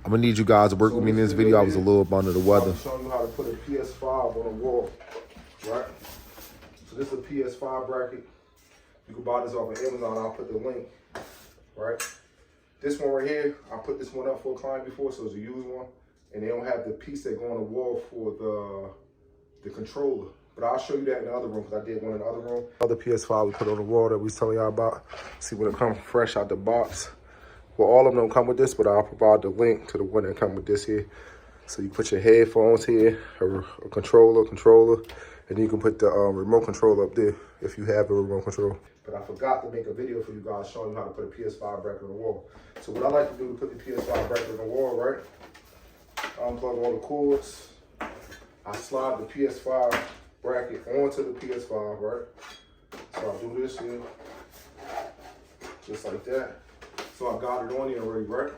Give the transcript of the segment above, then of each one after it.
I'm gonna need you guys to work with me in this video. I was a little up under the weather. I'm showing you how to put a PS5 on a wall, right? So this is a PS5 bracket. You can buy this off of Amazon. I'll put the link, right? This one right here, I put this one up for a client before, so it's a used one. And they don't have the piece that go on the wall for the controller. But I'll show you that in the other room, because I did one in the other room. Other PS5 we put on the wall that we was telling y'all about. See when it comes fresh out the box. Well, all of them don't come with this, but I'll provide the link to the one that come with this here. So you put your headphones here, a controller, and you can put the remote control up there if you have a remote control. But I forgot to make a video for you guys showing you how to put a PS5 bracket on the wall. So what I like to do to put the PS5 bracket on the wall, right? I unplug all the cords. I slide the PS5 bracket onto the PS5, right? So I do this here, just like that. So I got it on here already, right?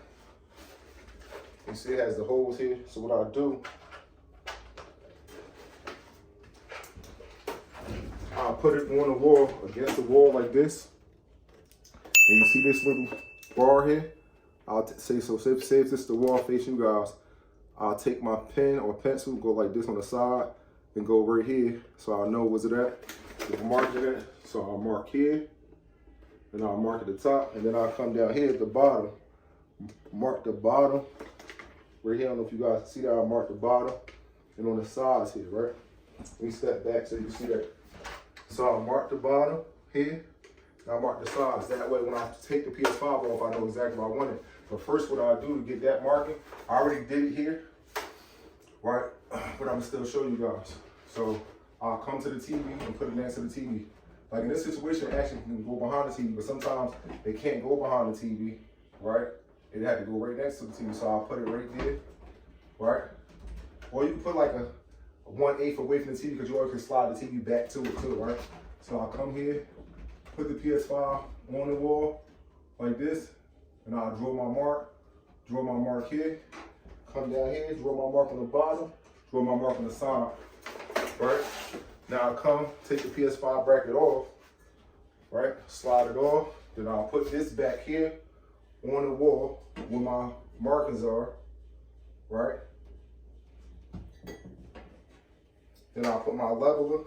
You see it has the holes here. So what I do, I'll put it on the wall, against the wall like this. And you see this little bar here? I'll say, so say if this is the wall facing you guys, I'll take my pen or pencil, go like this on the side, and go right here. So I know where's it at, the mark it at. So I'll mark here, and I'll mark at the top, and then I'll come down here at the bottom, mark the bottom. Right here, I don't know if you guys see that, I'll mark the bottom, and on the sides here, right? Let me step back so you can see that. So I'll mark the bottom here, and I'll mark the sides. That way when I take the PS5 off, I know exactly what I want it. But first what I'll do to get that marking, I already did it here, right? But I'm still show you guys. So I'll come to the TV and put it next to the TV. Like in this situation, it actually can go behind the TV, but sometimes they can't go behind the TV, right? It had to go right next to the TV, so I'll put it right there, right? Or you can put like a 1/8 away from the TV, because you always can slide the TV back to it too, right? So I'll come here, put the PS5 on the wall like this, and I'll draw my mark here, come down here, draw my mark on the bottom, draw my mark on the side, right? Now I'll come, take the PS5 bracket off, right? Slide it off, then I'll put this back here on the wall where my markings are, right? Then I'll put my leveler.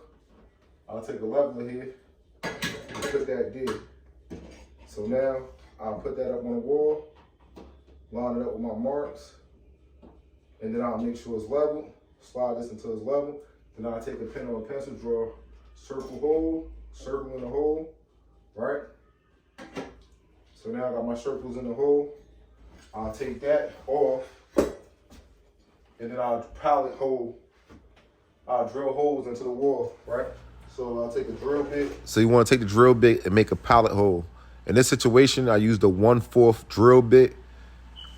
I'll take a leveler here and put that there. So now I'll put that up on the wall, line it up with my marks, and then I'll make sure it's level, slide this until it's level. Then I'll take a pen or a pencil, draw circle in the hole, right? So now I got my circles in the hole. I'll take that off, and then I'll drill holes into the wall, right? So I'll take a drill bit. So you want to take the drill bit and make a pallet hole. In this situation, I used a 1/4 drill bit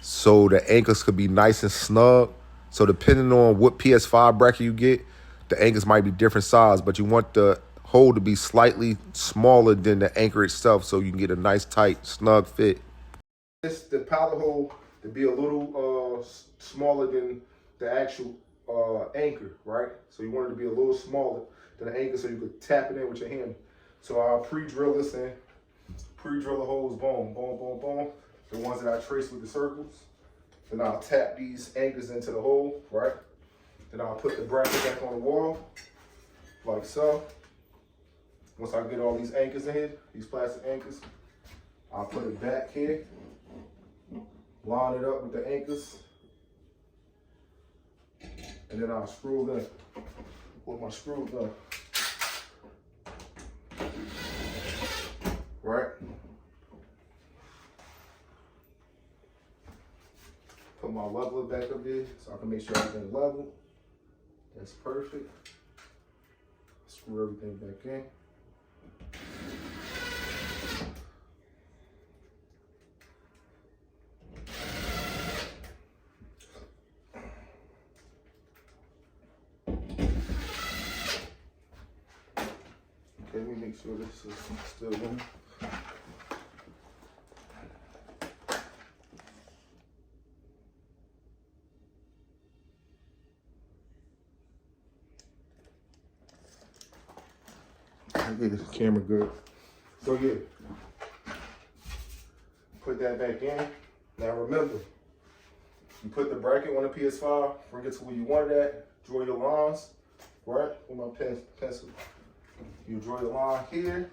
so the anchors could be nice and snug. So depending on what PS5 bracket you get, the anchors might be different size, but you want the hole to be slightly smaller than the anchor itself so you can get a nice, tight, snug fit. The pallet hole to be a little smaller than the actual anchor, right? So you want it to be a little smaller than the anchor so you could tap it in with your hand. So I'll pre-drill this in, pre-drill the holes, boom, boom, boom, boom. The ones that I trace with the circles. Then I'll tap these anchors into the hole, right? Then I'll put the bracket back on the wall, like so. Once I get all these anchors in here, these plastic anchors, I'll put it back here, line it up with the anchors, and then I'll screw it in with my screw gun. Right? Put my leveler back up there so I can make sure everything's level. That's perfect. Screw everything back in. Okay, let me make sure this is still in. I get this camera good. So yeah, put that back in. Now remember, You put the bracket on the PS5, bring it to where you want it at, draw your lines, right? With my pencil. You draw your line here,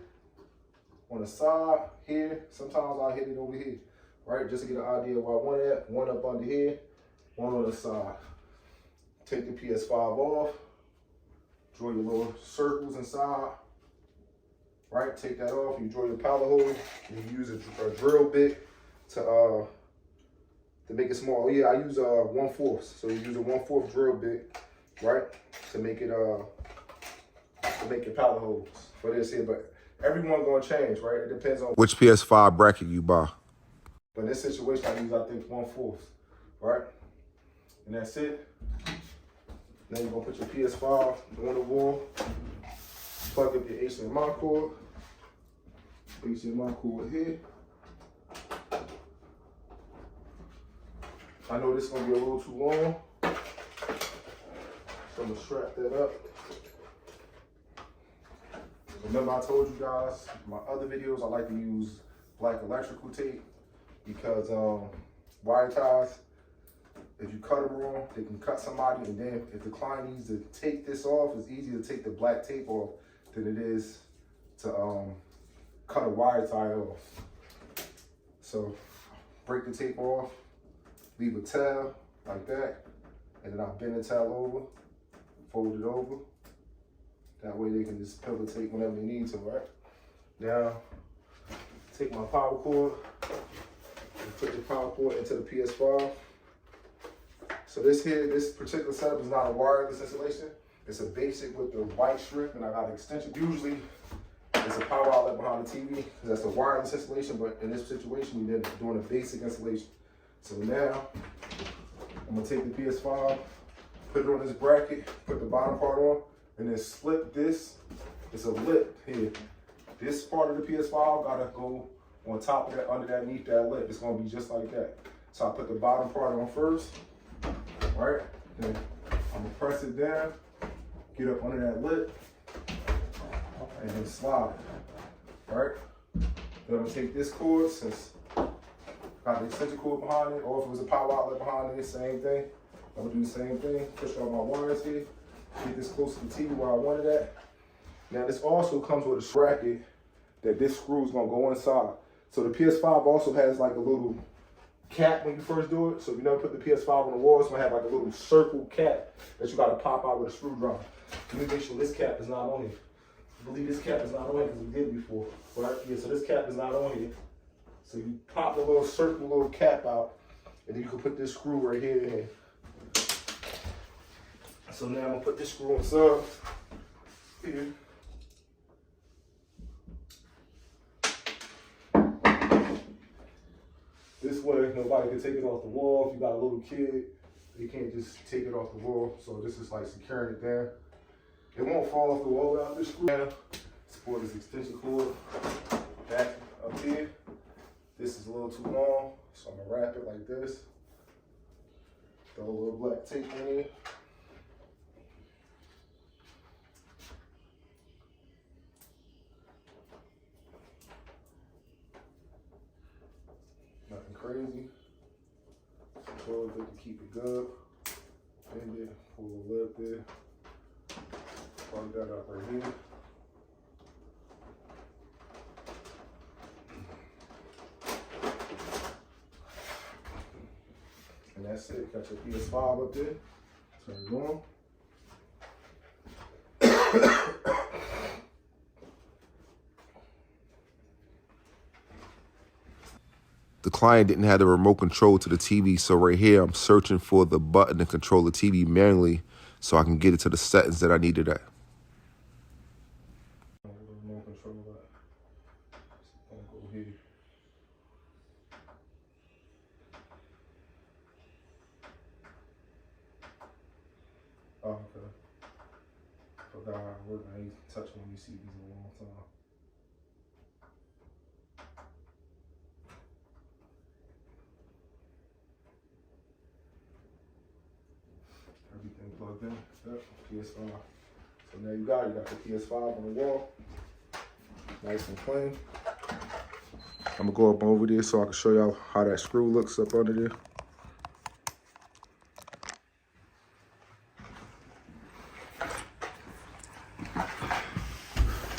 on the side, here. Sometimes I hit it over here, right? Just to get an idea of where I want it at. One up under here, one on the side. Take the PS5 off, draw your little circles inside, right? Take that off, you draw your pallet hole, you use a drill bit to make it small. Oh yeah, I use 1/4. So you use a 1/4 drill bit, right? To make it your pallet holes for this here. But everyone gonna change, right? It depends on Which PS5 bracket you buy. but in this situation I use I think 1/4, right? And that's it. Then you're gonna put your PS5 on the wall, plug up your HDMI cord, HDMI cord here. I know this is gonna be a little too long, so I'm gonna strap that up. Remember I told you guys, in my other videos, I like to use black electrical tape because wire ties, if you cut them wrong, they can cut somebody, and then if the client needs to take this off, it's easier to take the black tape off than it is to cut a wire tie off. So break the tape off, leave a towel like that, and then I'll bend the towel over, fold it over. That way they can just pivotate whenever they need to, right? Now, take my power cord and put the power cord into the PS5. So this particular setup is not a wireless installation. It's a basic with the white strip, and I got an extension. Usually, it's a power outlet behind the TV, because that's a wireless installation, but in this situation, we're doing a basic installation. So now, I'm gonna take the PS5, put it on this bracket, put the bottom part on, and then split this. It's a lip here. This part of the PS5 gotta go on top of that, underneath that lip. It's gonna be just like that. So I put the bottom part on first, right? Then I'm gonna press it down, get up under that lip, and then slide it, right? Then I'm gonna take this cord, since got the extension cord behind it, or if it was a power outlet behind it, same thing. I'm gonna do the same thing, push all my wires here, get this close to the TV where I want it at. Now this also comes with a bracket that this screw is gonna go inside. So the PS5 also has like a little cap when you first do it. So if you never put the PS5 on the wall, it's gonna have like a little circle cap that you gotta pop out with a screwdriver. Let me make sure this cap is not on here. I believe this cap is not on here because we did it before, right? Yeah, so this cap is not on here. So you pop the little circle, little cap out, and then you can put this screw right here in. So now I'm gonna put this screw inside here. This way, nobody can take it off the wall. If you got a little kid, they can't just take it off the wall. So this is like securing it down. It won't fall off the wall without this screw. Now, support this extension cord back up here. This is a little too long, so I'm gonna wrap it like this. Throw a little black tape in here. Nothing crazy. Close it to keep it good. Bend it, pull a lip there. Plug that up right here. And that's it. Got your PS5 up there. Turn it on. The client didn't have the remote control to the TV, so right here I'm searching for the button to control the TV manually so I can get it to the settings that I needed at. Remote control that. I'll go here. Oh, okay. Forgot how it worked. I ain't touched one of these CDs in a long time. Everything plugged in. Yep, PS5. So now you got the PS5 on the wall. Nice and clean. I'm gonna go up over there so I can show y'all how that screw looks up under there.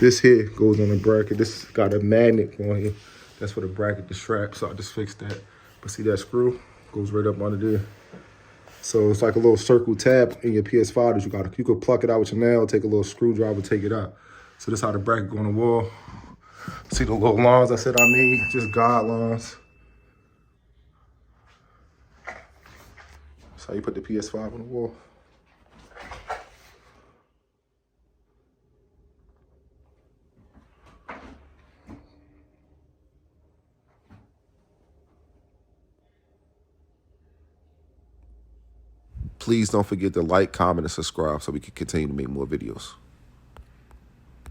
This here goes on the bracket. This got a magnet on here. That's for the bracket, the strap. So I just fixed that. But see that screw goes right up under there. So it's like a little circle tab in your PS5 that you could pluck it out with your nail, take a little screwdriver, take it out. So this is how the bracket go on the wall. See the little lines I said I made, just guide lines. That's how you put the PS5 on the wall. Please don't forget to like, comment, and subscribe so we can continue to make more videos.